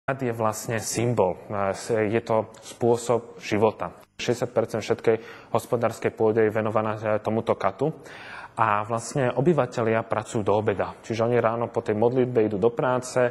Kat je vlastne symbol, je to spôsob života. 60% všetkej hospodárskej pôdy je venovaná tomuto katu. A vlastne obyvatelia pracujú do obeda. Čiže oni ráno po tej modlitbe idú do práce,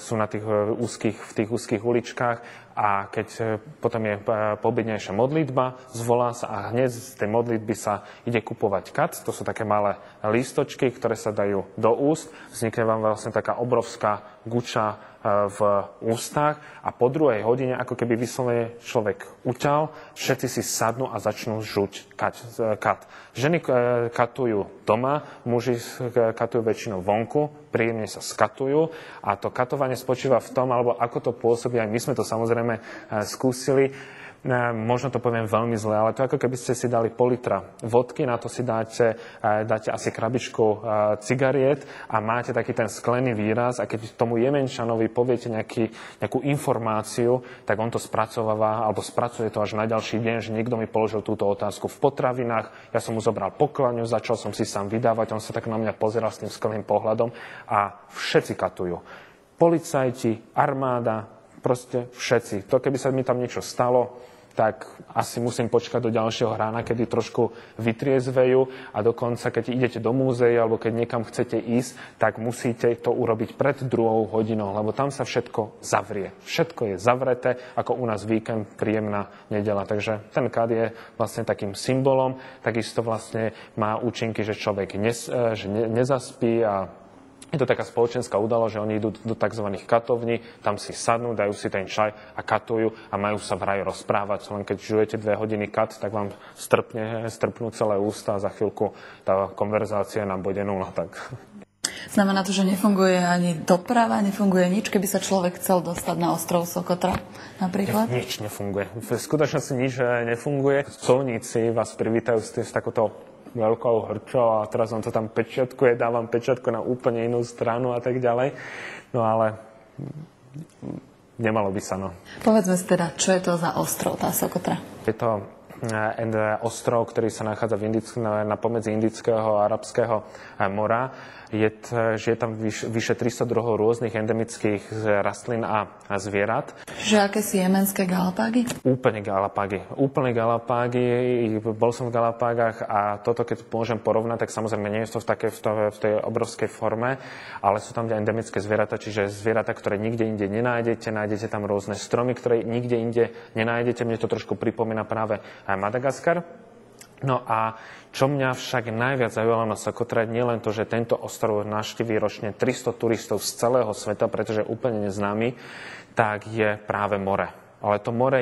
sú na v tých úzkých uličkách a keď potom je poobednejšia modlitba, zvolá sa a hneď z tej modlitby sa ide kupovať kat. To sú také malé lístočky, ktoré sa dajú do úst. Vznikne vám vlastne taká obrovská guča v ústach a po 2 hodine, ako keby vyslovene človek uťal, všetci si sadnú a začnú žuť kat. Ženy katujú doma, muži katujú väčšinou vonku, príjemne sa skatujú a to katovanie spočíva v tom, alebo ako to pôsobí, aj my sme to samozrejme skúsili. Možno to poviem veľmi zle, ale to ako keby ste si dali pol litra vodky, na to si dáte asi krabičku cigariet a máte taký ten sklený výraz a keď tomu Jemenčanovi poviete nejakú informáciu, tak on to spracováva alebo spracuje to až na ďalší deň, že niekto mi položil túto otázku v potravinách, ja som mu zobral pokladňu, začal som si sám vydávať, on sa tak na mňa pozeral s tým skleným pohľadom a všetci katujú. Policajti, armáda, proste všetci. To keby sa mi tam niečo stalo, tak asi musím počkať do ďalšieho rána, kedy trošku vytriezvejú a dokonca, keď idete do múzea alebo keď niekam chcete ísť, tak musíte to urobiť pred 2 hodinou, lebo tam sa všetko zavrie. Všetko je zavreté, ako u nás víkend, príjemná nedeľa. Takže ten kat je vlastne takým symbolom, takisto vlastne má účinky, že človek nezaspí a je to taká spoločenská udalosť, že oni idú do tzv. Katovní, tam si sadnú, dajú si ten čaj a katujú a majú sa vraj rozprávať. Len keď žujete 2 hodiny kat, tak vám strpnú celé ústa a za chvíľku tá konverzácia na bode 0. Tak. Znamená to, že nefunguje ani doprava, nefunguje nič, keby sa človek chcel dostať na ostrov Sokotra napríklad? Nič nefunguje. V skutočnosti nič nefunguje. Colníci vás privítajú s takouto veľkou hrčou a teraz vám to tam pečiatkuje, dávam pečiatku na úplne inú stranu a tak ďalej. No ale nemalo by sa, no. Povedzme si teda, čo je to za ostrov, tá Sokotra? Je to ostrov, ktorý sa nachádza na pomedzi Indického a Arabského mora. Žije tam vyše 300 druhov rôznych endemických rastlín a zvierat. Že aké si jemenské Galapágy? Úplne Galapágy. Bol som v Galapágach a toto, keď môžem porovnať, tak samozrejme nie je to v tej obrovskej forme, ale sú tam endemické zvieratá, čiže zvieratá, ktoré nikde inde nenájdete. Nájdete tam rôzne stromy, ktoré nikde inde nenájdete. Mne to trošku pripomína práve Madagaskar. No a čo mňa však najviac zaujalo na Sokotre, nie len to, že tento ostrov navštíví ročne 300 turistov z celého sveta, pretože je úplne neznámy, tak je práve more. Ale to more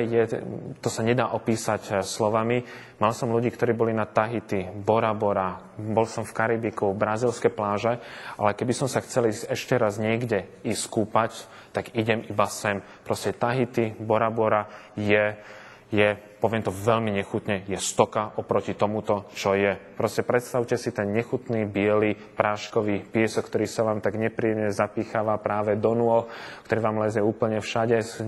to sa nedá opísať slovami. Mal som ľudí, ktorí boli na Tahiti, Bora Bora, bol som v Karibiku, brazílske pláže, ale keby som sa chcel ísť ešte raz niekde ísť skúpať, tak idem iba sem. Proste Tahiti, Bora Bora je, poviem to veľmi nechutne, je stoka oproti tomuto, čo je. Proste predstavte si ten nechutný, biely, práškový piesok, ktorý sa vám tak nepríjemne zapícháva práve do nôh, ktorý vám lezie úplne všade s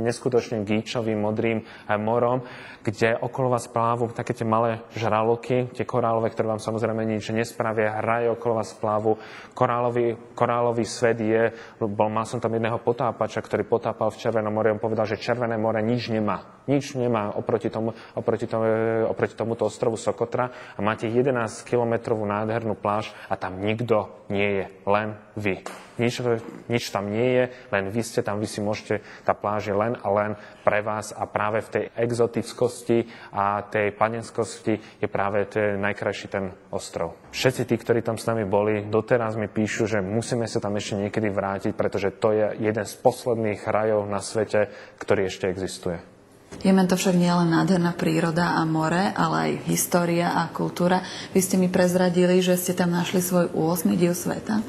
neskutočne gíčovým, modrým morom, kde okolo vás plávu také tie malé žraloky, tie korálové, ktoré vám samozrejme nič nespravia, hraje okolo vás plávu. Korálový svet mal som tam jedného potápača, ktorý potápal v Červenom mori, on povedal, že Červené more nič nemá oproti tomuto ostrovu Sokotra a máte 11-kilometrovú nádhernú pláž a tam nikto nie je, len vy. Nič tam nie je, len vy ste tam, vy si môžete, tá pláž je len a len pre vás a práve v tej exotickosti a tej panenskosti je práve najkrajší ten ostrov. Všetci tí, ktorí tam s nami boli, doteraz mi píšu, že musíme sa tam ešte niekedy vrátiť, pretože to je jeden z posledných rajov na svete, ktorý ešte existuje. Jemen to však nie je len nádherná príroda a more, ale aj história a kultúra. Vy ste mi prezradili, že ste tam našli svoj 8. div sveta.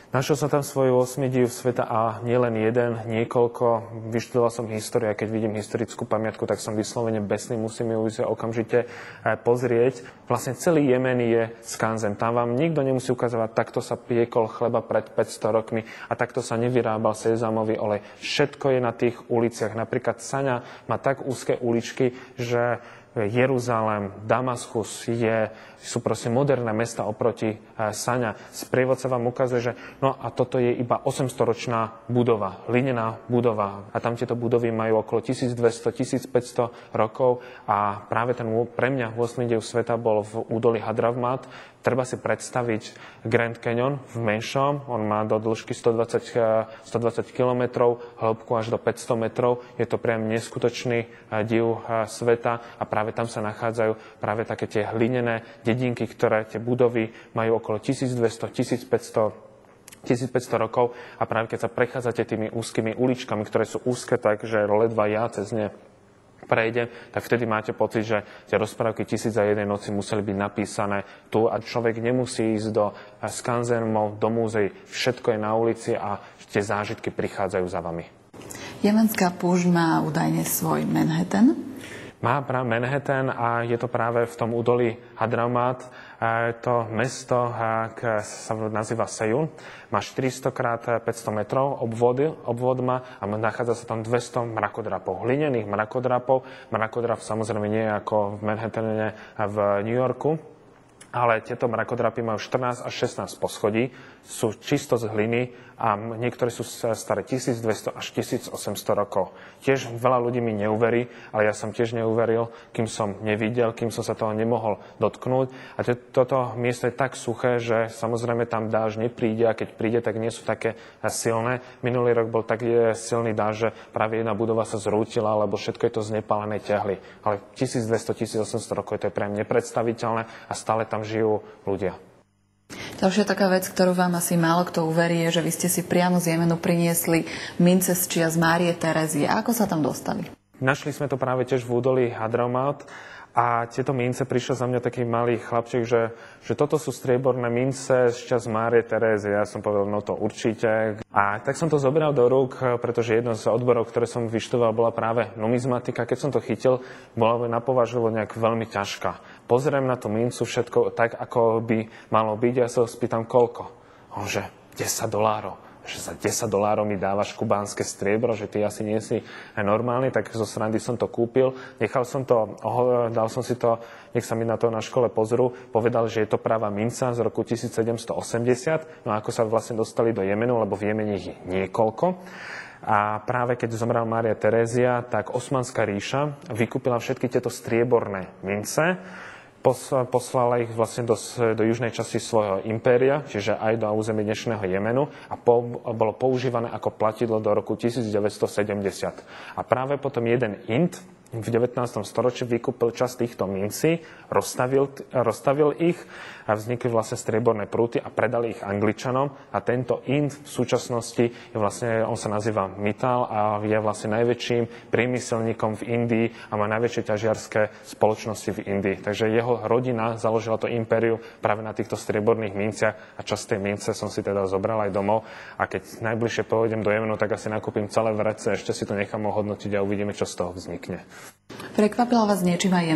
Našiel som tam svoj 8. div sveta a nielen jeden, niekoľko. Vyštudoval som históriu a keď vidím historickú pamiatku, tak som vyslovene besný, musím ju okamžite pozrieť. Vlastne celý Jemen je skanzen. Tam vám nikto nemusí ukazovať, takto sa piekol chleba pred 500 rokmi a takto sa nevyrábal sezamový olej. Všetko je na tých uliciach. Napríklad Saňa má tak úzke uličky, že Jeruzalém, Damaschus sú proste moderné mesta oproti Saňa. Sprievodca vám ukazuje, že no a toto je iba 800-ročná budova, hlinená budova. A tam tieto budovy majú okolo 1200-1500 rokov a práve ten pre mňa 8. deň sveta bol v údolí Hadramát. Treba si predstaviť Grand Canyon v menšom. On má do dĺžky 120 kilometrov, hĺbku až do 500 metrov. Je to priam neskutočný div sveta a práve tam sa nachádzajú práve také tie hlinené dedinky, ktoré tie budovy majú okolo 1200-1500 rokov a práve keď sa prechádzate tými úzkymi uličkami, ktoré sú úzke, takže ledva ja cez ne prejdem, tak vtedy máte pocit, že tie rozprávky 1001 noci museli byť napísané tu a človek nemusí ísť do skanzenov, do múzeí. Všetko je na ulici a tie zážitky prichádzajú za vami. Jemenská púšť má údajne svoj Manhattan. Má práve Manhattan a je to práve v tom údolí Hadramát. To mesto sa nazýva Sejun. Má 400 x 500 metrov obvod má a nachádza sa tam 200 mrakodrapov. Hlinených mrakodrapov. Mrakodrap samozrejme nie je ako v Manhattane v New Yorku, ale tieto mrakodrapy majú 14 až 16 poschodí, sú čisto z hliny a niektoré sú staré 1200 až 1800 rokov. Tiež veľa ľudí mi neuverí, ale ja som tiež neuveril, kým som nevidel, kým som sa toho nemohol dotknúť. A toto miesto je tak suché, že samozrejme tam dážď nepríde a keď príde, tak nie sú také silné. Minulý rok bol tak silný dážď, že práve jedna budova sa zrútila, lebo všetko je to z nepálenej ťahly. Ale 1200-1800 rokov to je pre mňa nepredstaviteľné a stále tam žijú ľudia. Ďalšia taká vec, ktorú vám asi málo kto uverí, je, že vy ste si priamo z Jemenu priniesli mince z čias Márie Terézie. Ako sa tam dostali? Našli sme to práve tiež v údolí Hadramát a tieto mince prišiel za mňa taký malý chlapček, že toto sú strieborné mince z čias Márie Terézie. Ja som povedal, no to určite. A tak som to zobral do rúk, pretože jedno z odborov, ktoré som vyštudoval, bola práve numizmatika. Keď som to chytil, bola na považovo nejak veľmi ťažká. Pozriem na tú mincu, všetko tak, ako by malo byť. Ja sa ho spýtam, koľko? Že $10. Že za $10 mi dávaš kubánske striebro, že ty asi nie si normálny, tak zo srandy som to kúpil. Dal som si to, nech sa mi na to na škole pozrú, povedal, že je to práva minca z roku 1780. No a ako sa vlastne dostali do Jemenu, lebo v Jemene ich je niekoľko. A práve keď zomrela Mária Terézia, tak Osmanská ríša vykúpila všetky tieto strieborné mince, poslala ich vlastne do južnej časti svojho impéria, čiže aj do území dnešného Jemenu a bolo používané ako platidlo do roku 1970. A práve potom jeden Ind v 19. storočí vykúpil časť týchto mincí, rozstavil ich a vznikli vlastne strieborné prúty a predali ich Angličanom a tento Ind v súčasnosti je vlastne, on sa nazýva Mittal a je vlastne najväčším priemyselníkom v Indii a má najväčšie ťažiarske spoločnosti v Indii. Takže jeho rodina založila to impériu práve na týchto strieborných minciach a časť tej mince som si teda zobral aj domov a keď najbližšie pôjdem do Jemenu, tak asi nakúpim celé vrece, ešte si to nechám ohodnotiť a uvidíme, čo z toho vznikne. Prekvapila vás niečím aj